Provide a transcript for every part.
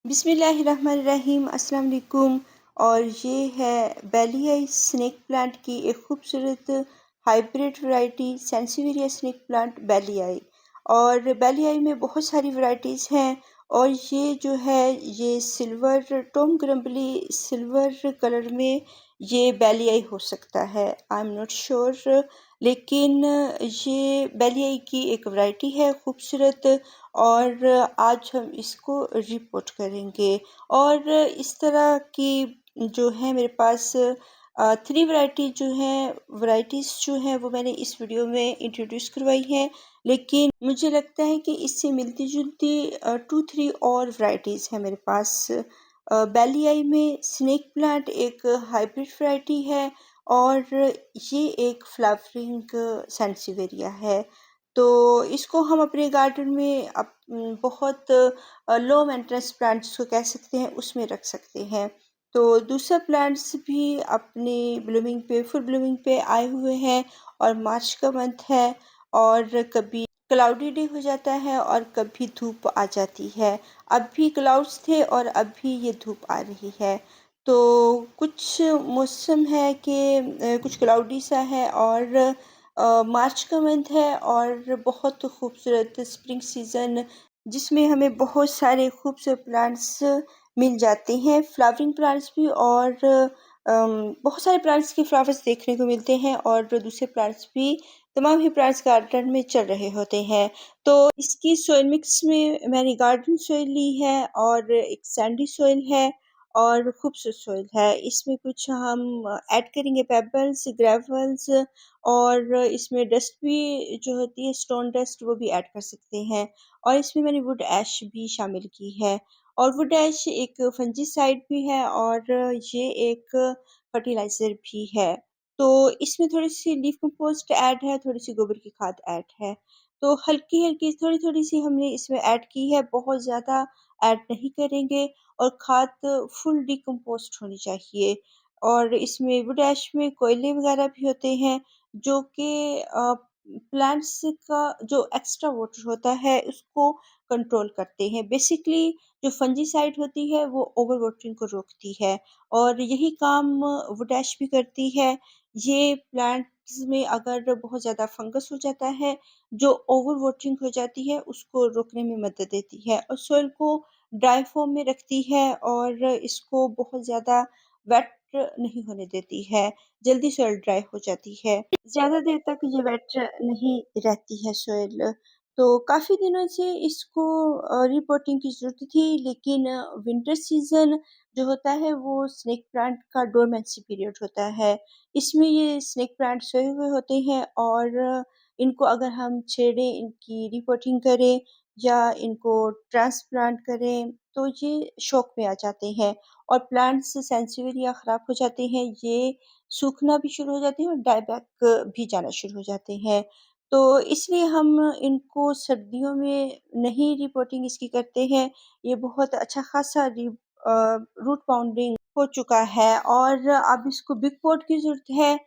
बिस्मिल्लाहिर्रहमानिर्रहीम अस्सलाम वालेकुम। और ये है बेलियाई स्नेक प्लांट की एक खूबसूरत हाइब्रिड वैरायटी सेंसिवेरिया स्नेक प्लांट बेलियाई। और बेलियाई में बहुत सारी वैरायटीज़ हैं। और ये जो है ये सिल्वर टॉम ग्रम्बली सिल्वर कलर में ये बेलियाई हो सकता है, आई एम नॉट श्योर, लेकिन ये बेलियाई की एक वैरायटी है खूबसूरत। और आज हम इसको रिपोर्ट करेंगे। और इस तरह की जो है मेरे पास 3 वैराइटीज़ जो हैं वो मैंने इस वीडियो में इंट्रोड्यूस करवाई हैं। लेकिन मुझे लगता है कि इससे मिलती-जुलती 2-3 और वैराइटीज़ हैं मेरे पास। बेलियाई में स्नेक प्लांट एक हाइब्रिड वैरायटी है और ये एक फ्लावरिंग सैंसिवेरिया है। तो इसको हम अपने गार्डन में बहुत लो मेंटेनेंस प्लांट जिसको कह सकते हैं उसमें रख सकते हैं। तो दूसरा प्लांट्स भी अपनी ब्लूमिंग पे फुल ब्लूमिंग पे आए हुए हैं। और मार्च का मंथ है और कभी क्लाउडी डे हो जाता है और कभी धूप आ जाती है। अब भी क्लाउड्स थे और अब भी ये धूप आ रही है। तो कुछ मौसम है कि कुछ क्लाउडी सा है और मार्च का मंथ है और बहुत खूबसूरत स्प्रिंग सीज़न जिसमें हमें बहुत सारे खूबसूरत प्लांट्स मिल जाते हैं, फ्लावरिंग प्लांट्स भी। और बहुत सारे प्लांट्स के फ्लावर्स देखने को मिलते हैं और दूसरे प्लांट्स भी, तमाम ही प्लांट्स गार्डन में चल रहे होते हैं। तो इसकी सॉइल मिक्स में मैंने गार्डन सॉइल ली है और एक सैंडी सॉइल है और खूबसूरत सॉइल है। इसमें कुछ हम ऐड करेंगे पेबल्स, ग्रेवल्स और इसमें डस्ट भी जो होती है स्टोन डस्ट वो भी ऐड कर सकते हैं। और इसमें मैंने वुड ऐश भी शामिल की है। और वुड ऐश एक फंजीसाइड भी है और ये एक फर्टिलाइज़र भी है। तो इसमें थोड़ी-सी लीफ कंपोस्ट ऐड है, थोड़ी-सी गोबर की खाद ऐड है। तो हल्की-हल्की थोड़ी-थोड़ी सी हमने इसमें ऐड की है, बहुत ज़्यादा ऐड नहीं करेंगे। और खाद फुल डिकम्पोस्ट होनी चाहिए। और इसमें वुड ऐश में कोयले वगैरह भी होते हैं जो कि प्लांट्स का जो एक्स्ट्रा वाटर होता है उसको कंट्रोल करते हैं। बेसिकली जो फंजीसाइड होती है वो ओवर वाटरिंग को रोकती है और यही काम वुड ऐश भी करती है। ये प्लांट्स में अगर बहुत ज़्यादा फंगस हो जाता है, जो ओवर वाटरिंग हो जाती है उसको रोकने में मदद देती है और सॉइल को ड्राई फॉर्म में रखती है और इसको बहुत ज़्यादा वेट नहीं होने देती है, जल्दी सॉइल ड्राई हो जाती है। ज़्यादा देर तक ये वेट नहीं रहती है सॉइल। तो काफ़ी दिनों से इसको रिपोर्टिंग की ज़रूरत थी, लेकिन विंटर सीज़न जो होता है वो स्नेक प्लांट का डोरमेंसी पीरियड होता है। इसमें ये स्नेक प्लांट सोए हुए होते हैं और इनको अगर हम छेड़ें, इनकी रिपोर्टिंग करें या इनको ट्रांसप्लांट करें तो ये शौक में आ जाते हैं और प्लांट्स सेंसिटिव या ख़राब हो जाते हैं। ये सूखना भी शुरू हो जाते हैं और डाई बैक भी जाना शुरू हो जाते हैं। तो इसलिए हम इनको सर्दियों में नहीं रिपोर्टिंग इसकी करते हैं। ये बहुत अच्छा खासा रूट बाउंडिंग हो चुका है और अब इसको बिग पॉट की ज़रूरत है।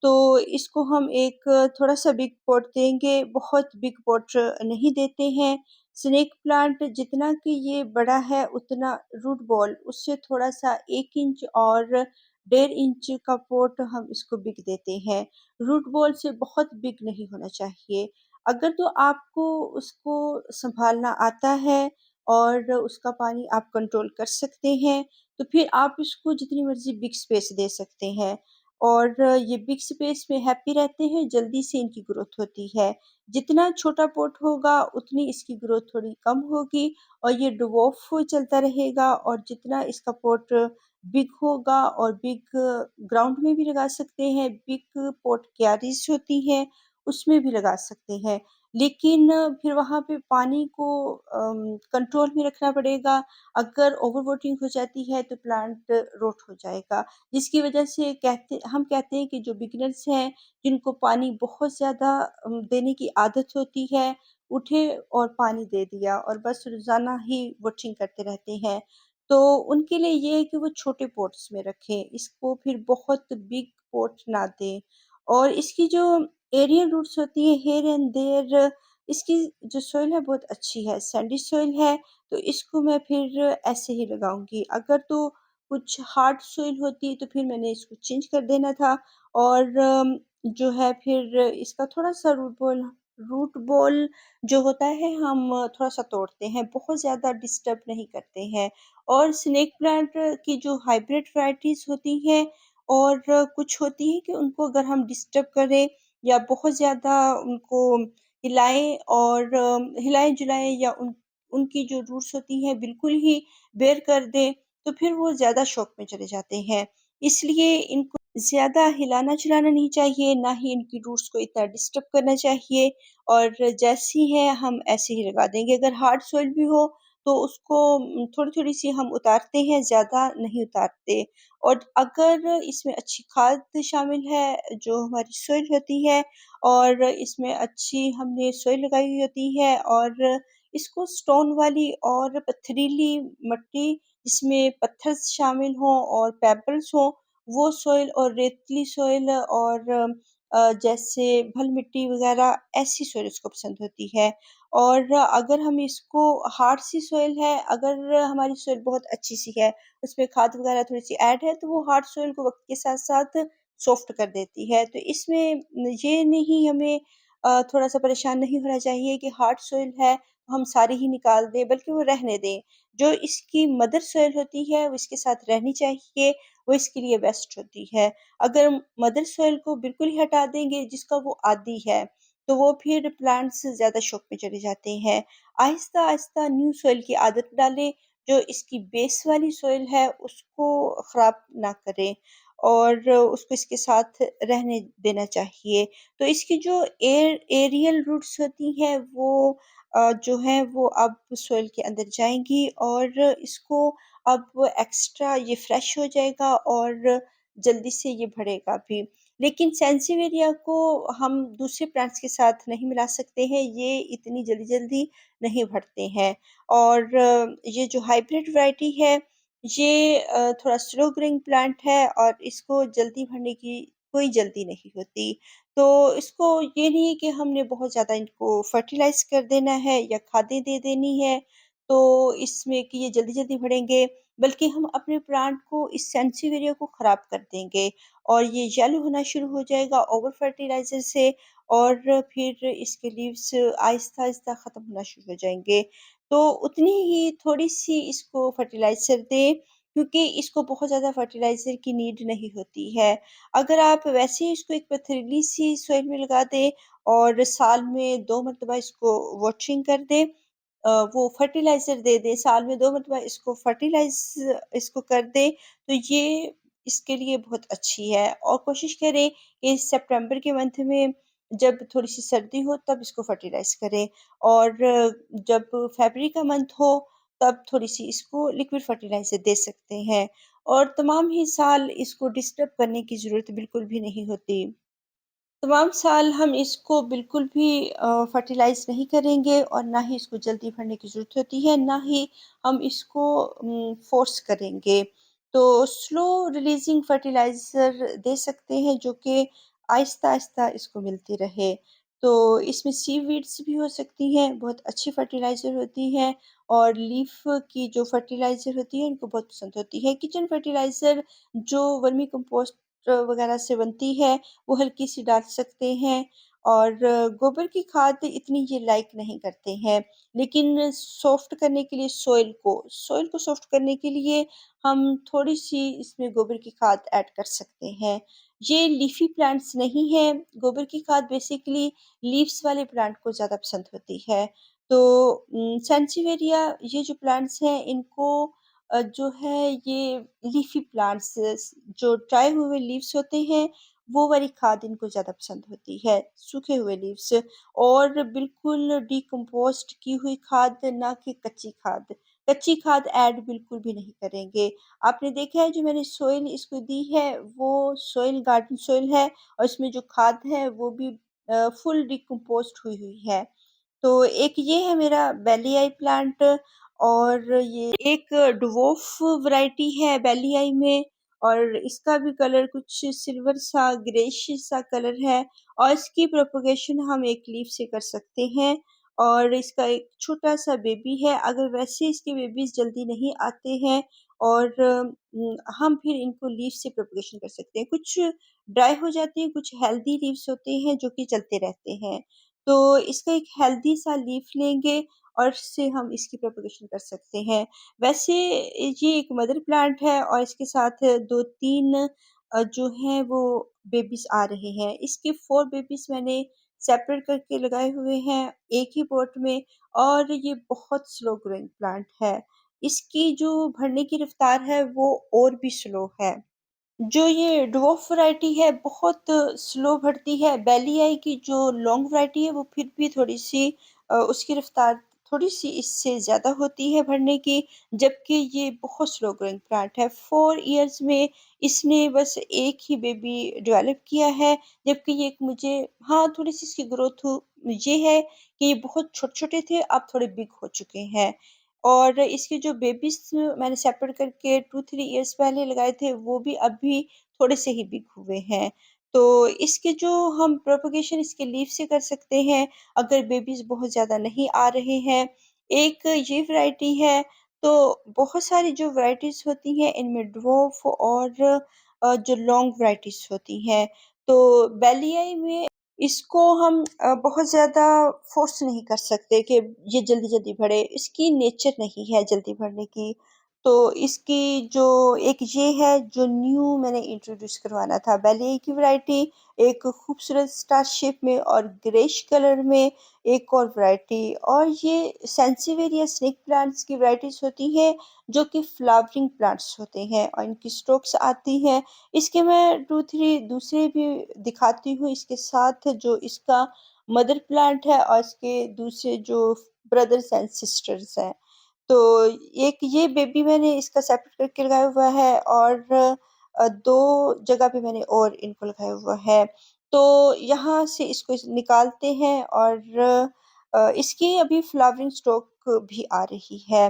तो इसको हम एक थोड़ा-सा बिग पॉट देंगे, बहुत बिग पॉट नहीं देते हैं। स्नेक प्लांट जितना कि ये बड़ा है उतना रूट बॉल उससे थोड़ा-सा 1 इंच और 1.5 इंच का पॉट हम इसको बिग देते हैं। रूट बॉल से बहुत बिग नहीं होना चाहिए। अगर तो आपको उसको सँभालना आता है और उसका पानी आप कंट्रोल कर सकते हैं, तो फिर आप इसको जितनी मर्ज़ी बिग स्पेस दे सकते हैं। और ये बिग स्पेस में हैप्पी रहते हैं, जल्दी से इनकी ग्रोथ होती है। जितना छोटा पॉट होगा उतनी इसकी ग्रोथ थोड़ी कम होगी और ये ड्वार्फ चलता रहेगा। और जितना इसका पॉट बिग होगा और बिग ग्राउंड में भी लगा सकते हैं, बिग पॉट क्यारीज होती हैं उसमें भी लगा सकते हैं। लेकिन फिर वहाँ पे पानी को कंट्रोल में रखना पड़ेगा। अगर ओवर वाटरिंग हो जाती है तो प्लांट रोट हो जाएगा, जिसकी वजह से हम कहते हैं कि जो बिगिनर्स हैं जिनको पानी बहुत ज़्यादा देने की आदत होती है, उठे और पानी दे दिया और बस रोज़ाना ही वाटरिंग करते रहते हैं। तो उनके लिए ये है कि वो छोटे पॉट्स में रखें, इसको फिर बहुत बिग पॉट ना दें। और इसकी जो एरियल रूट्स होती हैं हियर एंड देयर इसकी जो सॉइल है बहुत अच्छी है, सैंडी सॉइल है, तो इसको मैं फिर ऐसे ही लगाऊँगी। अगर तो कुछ हार्ड सॉइल होती तो फिर मैंने इसको चेंज कर देना था और जो है फिर इसका थोड़ा-सा रूट बॉल जो होता है हम थोड़ा-सा तोड़ते हैं, बहुत ज़्यादा डिस्टर्ब नहीं करते हैं। और स्नेक प्लांट की जो हाइब्रिड वैराइटीज़ होती हैं और कुछ होती हैं कि उनको अगर हम डिस्टर्ब करें या बहुत ज़्यादा उनको हिलाएँ और हिलाएँ-जुलाएँ या उनकी जो रूट्स होती हैं बिल्कुल ही बेर कर दें, तो फिर वो ज़्यादा शॉक में चले जाते हैं। इसलिए इनको ज़्यादा हिलाना-झुलाना नहीं चाहिए, ना ही इनकी रूट्स को इतना डिस्टर्ब करना चाहिए और जैसी हैं हम ऐसे ही लगा देंगे। अगर हार्ड सॉइल भी हो तो उसको थोड़ी-थोड़ी सी हम उतारते हैं, ज़्यादा नहीं उतारते। और अगर इसमें अच्छी खाद शामिल है, जो हमारी सॉइल होती है और इसमें अच्छी हमने सॉइल लगाई हुई होती है और इसको स्टोन वाली और पथरीली मिट्टी जिसमें पत्थर शामिल हों और पेबल्स हों, वो सॉइल और रेतीली सॉइल और जैसे भल मिट्टी वगैरह ऐसी सॉइल उसको पसंद होती है। और अगर हम इसको हार्ड सी सॉइल है, अगर हमारी सॉइल बहुत अच्छी-सी है, उसमें खाद वगैरह थोड़ी-सी ऐड है, तो वो हार्ड सॉइल को वक़्त के साथ-साथ सॉफ्ट कर देती है। तो इसमें ये नहीं हमें थोड़ा-सा परेशान नहीं होना चाहिए कि हार्ड सॉइल है, तो हम सारी ही निकाल दें, बल्कि वो रहने दें। जो इसकी मदर सॉइल होती है, वो इसके साथ रहनी चाहिए, वो इसके लिए बेस्ट होती है। अगर मदर सॉइल को बिल्कुल ही हटा देंगे, जिसका वो आदी है, तो वो फिर प्लांट्स ज़्यादा शॉक में चले जाते हैं। आहिस्ता-आहिस्ता न्यू सॉइल की आदत डालें, जो इसकी बेस वाली सॉइल है, उसको ख़राब ना करें और उसको इसके साथ रहने देना चाहिए। तो इसकी जो एरियल रूट्स होती हैं, वो जो हैं वो अब सॉइल के अंदर जाएँगी और इसको अब एक्स्ट्रा ये फ्रेश हो जाएगा और जल्दी से ये बढ़ेगा भी। लेकिन सेंसिवेरिया को हम दूसरे प्लांट्स के साथ नहीं मिला सकते हैं, ये इतनी जल्दी-जल्दी नहीं बढ़ते हैं। और ये जो हाइब्रिड वैराइटी है, ये थोड़ा स्लो ग्रोइंग प्लांट है और इसको जल्दी बढ़ने की कोई जल्दी नहीं होती। तो इसको ये नहीं है कि हमने बहुत ज़्यादा इनको फर्टिलाइज़ कर देना है या खादें दे देनी है, तो इसमें कि ये जल्दी-जल्दी बढ़ेंगे, बल्कि हम अपने प्लांट को इस सेंसिवेरिया को ख़राब कर देंगे और ये येलो होना शुरू हो जाएगा ओवर फर्टिलाइज़र से और फिर इसके लीव्स आहिस्ता-आहिस्ता ख़त्म होना शुरू हो जाएँगे। तो उतनी ही थोड़ी-सी इसको फर्टिलाइज़र दें, क्योंकि इसको बहुत ज़्यादा फर्टिलाइज़र की नीड नहीं होती है। अगर आप वैसे ही इसको एक पथरीली-सी सॉइल में लगा दें और साल में 2 मरतबा इसको वाटरिंग कर दें, वो फर्टिलाइज़र दे दें, साल में 2 मरतबा इसको इसको कर दें, तो ये इसके लिए बहुत अच्छी है। और कोशिश करें कि सितंबर के मंथ में जब थोड़ी-सी सर्दी हो तब इसको फर्टिलाइज़ करें और जब फरवरी का मंथ हो तब थोड़ी-सी इसको लिक्विड फर्टिलाइज़र दे सकते हैं और तमाम ही साल इसको डिस्टर्ब करने की ज़रूरत बिल्कुल भी नहीं होती। तमाम साल हम इसको बिल्कुल भी फर्टिलाइज़ नहीं करेंगे और ना ही इसको जल्दी भरने की ज़रूरत होती है, ना ही हम इसको फ़ोर्स करेंगे। तो स्लो रिलीज़िंग फर्टिलाइज़र दे सकते हैं जो कि आहिस्ता-आहिस्ता इसको मिलती रहे। तो इसमें सीवीड्स भी हो सकती हैं, बहुत अच्छी फर्टिलाइज़र होती हैं और लीफ की जो फर्टिलाइज़र होती है, इनको बहुत पसंद होती है। किचन फर्टिलाइज़र जो वर्मी कंपोस्ट वगैरह से बनती है, वो हल्की-सी डाल सकते हैं और गोबर की खाद इतनी ये लाइक नहीं करते हैं। लेकिन सॉफ्ट करने के लिए सॉइल को सॉफ्ट करने के लिए हम थोड़ी-सी इसमें गोबर की खाद ऐड कर सकते हैं। ये लीफ़ी प्लांट्स नहीं हैं, गोबर की खाद बेसिकली लीव्स वाले प्लांट को ज़्यादा पसंद होती है। तो सेंसिवेरिया ये जो प्लांट्स हैं इनको जो है ये लीफ़ी प्लांट्स जो ड्राई हुए लीव्स होते हैं, वो वाली खाद इनको ज़्यादा पसंद होती है, सूखे हुए लीव्स और बिल्कुल डिकम्पोज़्ड की हुई खाद, ना कि कच्ची खाद। कच्ची खाद ऐड बिल्कुल भी नहीं करेंगे। आपने देखा है जो मैंने सॉइल इसको दी है, वो सॉइल गार्डन सॉइल है और इसमें जो खाद है वो भी फुल डिकम्पोज़्ड हुई हुई है। तो एक ये है मेरा बेली आई प्लांट और ये एक डवार्फ वैरायटी है बेली आई में और इसका भी कलर कुछ सिल्वर सा ग्रेइश सा कलर है और इसकी प्रोपगेशन हम एक लीफ से कर सकते हैं और इसका एक छोटा-सा बेबी है। अगर वैसे इसके बेबीज़ जल्दी नहीं आते हैं और हम फिर इनको लीफ से प्रोपगेशन कर सकते हैं। कुछ ड्राई हो जाती हैं, कुछ हेल्दी लीव्स होते हैं जो कि चलते रहते हैं। तो इसका एक हेल्दी सा लीफ लेंगे और इससे हम इसकी प्रोपगेशन कर सकते हैं। वैसे ये एक मदर प्लांट है और इसके साथ 2-3 जो हैं वो बेबीज़ आ रहे हैं। इसके 4 बेबीज़ मैंने सेपरेट करके लगाए हुए हैं एक ही पॉट में और ये बहुत स्लो ग्रोइंग प्लांट है। इसकी जो बढ़ने की रफ्तार है वो और भी स्लो है। जो ये ड्वार्फ वैरायटी है बहुत स्लो बढ़ती है। बेली आई की जो लॉन्ग वैरायटी है वो फिर भी थोड़ी-सी उसकी रफ्तार थोड़ी-सी इससे ज़्यादा होती है बढ़ने की, जबकि ये बहुत स्लो ग्रोइंग प्लांट है। 4 इयर्स में इसने बस 1 ही बेबी डेवलप किया है, जबकि ये एक मुझे हाँ, थोड़ी-सी इसकी ग्रोथ ये है कि ये बहुत छोटे-छोटे थे, अब थोड़े बिग हो चुके हैं। और इसके जो बेबीज़ मैंने सेपरेट करके 2-3 इयर्स पहले लगाए थे, वो भी अभी थोड़े से ही बिग हुए हैं। तो इसके जो हम प्रोपगेशन इसके लीफ से कर सकते हैं, अगर बेबीज़ बहुत ज़्यादा नहीं आ रहे हैं। एक ये वैरायटी है, तो बहुत सारी जो वैराइटीज़ होती हैं, इनमें ड्वार्फ और जो लॉन्ग वैराइटीज़ होती हैं। तो बेलियाई में इसको हम बहुत ज़्यादा फ़ोर्स नहीं कर सकते कि ये जल्दी-जल्दी बढ़े, इसकी नेचर नहीं है जल्दी बढ़ने की। तो इसकी जो एक ये है जो न्यू मैंने इंट्रोड्यूस करवाना था, बेली की वैरायटी एक खूबसूरत स्टार शेप में और ग्रेइश कलर में एक और वैरायटी और ये सेंसिवेरिया स्नेक प्लांट्स की वैराइटीज़ होती हैं, जो कि फ्लावरिंग प्लांट्स होते हैं और इनकी स्टोक्स आती हैं। इसके मैं 2-3 दूसरे भी दिखाती हूँ इसके साथ जो इसका मदर प्लांट है और इसके दूसरे जो ब्रदर्स एंड सिस्टर्स हैं। तो एक ये बेबी मैंने इसका सेपरेट करके लगाया हुआ है और 2 जगह पे मैंने और इनको लगाया हुआ है। तो यहाँ से इसको निकालते हैं और इसकी अभी फ्लावरिंग स्टॉक भी आ रही है।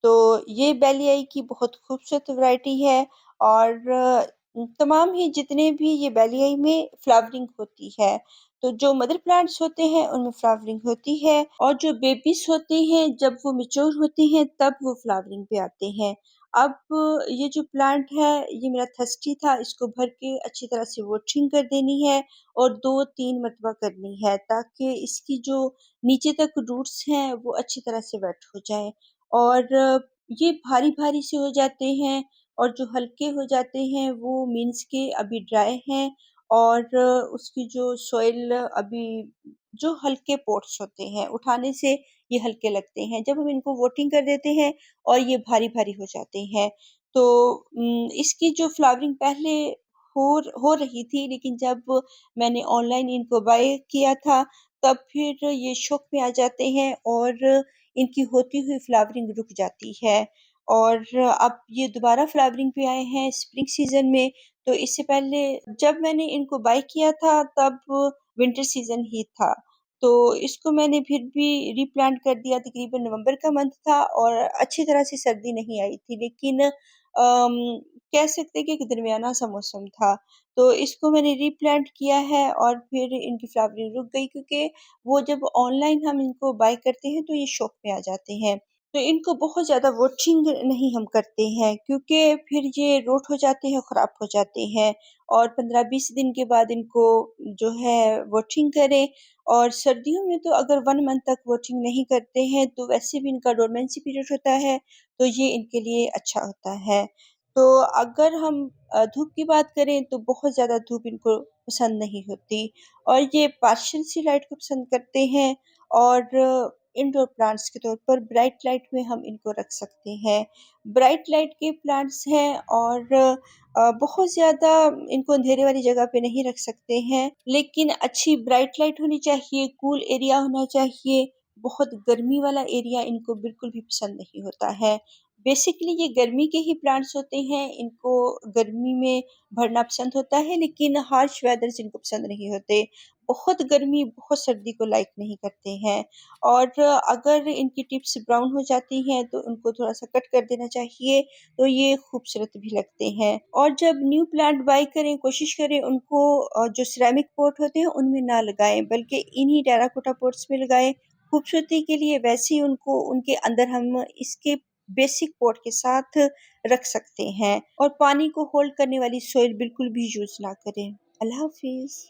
तो ये बेलियाई की बहुत खूबसूरत वैरायटी है और तमाम ही जितने भी ये बेलियाई में फ्लावरिंग होती है। तो जो मदर प्लांट्स होते हैं उनमें फ्लावरिंग होती है और जो बेबीज़ होते हैं जब वो मैच्योर होते हैं तब वो फ्लावरिंग पे आते हैं। अब ये जो प्लांट है ये मेरा थर्स्टी था, इसको भर के अच्छी तरह से वाटरिंग कर देनी है और 2-3 मरतबा करनी है ताकि इसकी जो नीचे तक रूट्स हैं वो अच्छी तरह से वेट हो जाएँ और ये भारी-भारी से हो जाते हैं और जो हल्के हो जाते हैं वो मीन्स के अभी ड्राई हैं और उसकी जो सॉइल अभी जो हल्के पॉट्स होते हैं, उठाने से ये हल्के लगते हैं। जब हम इनको वोटिंग कर देते हैं और ये भारी-भारी हो जाते हैं। तो इसकी जो फ्लावरिंग पहले हो रही थी, लेकिन जब मैंने ऑनलाइन इनको बाय किया था, तब फिर ये शौक में आ जाते हैं और इनकी होती हुई फ्लावरिंग रुक जाती है। और अब ये दोबारा फ्लावरिंग पे आए हैं स्प्रिंग सीज़न में, तो इससे पहले जब मैंने इनको बाय किया था तब विंटर सीज़न ही था। तो इसको मैंने फिर भी रीप्लांट कर दिया तकरीबन नवंबर का मंथ था और अच्छी तरह से सर्दी नहीं आई थी लेकिन कह सकते हैं कि एक दरमियाना सा मौसम था। तो इसको मैंने रीप्लांट किया है और फिर इनकी फ्लावरिंग रुक गई क्योंकि वो जब ऑनलाइन हम इनको बाय करते हैं तो ये शॉप में आ जाते हैं। तो इनको बहुत ज़्यादा वॉचिंग नहीं हम करते हैं क्योंकि फिर ये रोट हो जाते हैं, ख़राब हो जाते हैं और 15-20 दिन के बाद इनको जो है वॉचिंग करें और सर्दियों में तो अगर 1 मंथ तक वॉचिंग नहीं करते हैं तो वैसे भी इनका डोरमेंसी पीरियड होता है, तो ये इनके लिए अच्छा होता है। तो अगर हम धूप की बात करें तो बहुत ज़्यादा धूप इनको पसंद नहीं होती और ये पार्शियल सी लाइट को पसंद करते हैं और इंडोर प्लांट्स के तौर पर ब्राइट लाइट में हम इनको रख सकते हैं। ब्राइट लाइट के प्लांट्स हैं और बहुत ज़्यादा इनको अंधेरे वाली जगह पे नहीं रख सकते हैं, लेकिन अच्छी ब्राइट लाइट होनी चाहिए, कूल एरिया होना चाहिए। बहुत गर्मी वाला एरिया इनको बिल्कुल भी पसंद नहीं होता है। बेसिकली ये गर्मी के ही प्लांट्स होते हैं, इनको गर्मी में बढ़ना पसंद होता है लेकिन हार्श वेदर्स इनको पसंद नहीं होते। बहुत गर्मी, बहुत सर्दी को लाइक नहीं करते हैं और अगर इनकी टिप्स ब्राउन हो जाती हैं तो उनको थोड़ा-सा कट कर देना चाहिए, तो ये खूबसूरत भी लगते हैं और जब न्यू प्लांट बाय करें, कोशिश करें उनको जो सिरेमिक पॉट होते हैं उनमें ना लगाएँ, बल्कि इन्हीं टेराकोटा पॉट्स में लगाएँ, खूबसूरती के लिए वैसे ही उनको उनके अंदर हम इसके बेसिक पॉट के साथ रख सकते हैं और पानी को होल्ड करने वाली सॉइल बिल्कुल भी यूज़ ना करें। अल्लाह हाफ़िज़।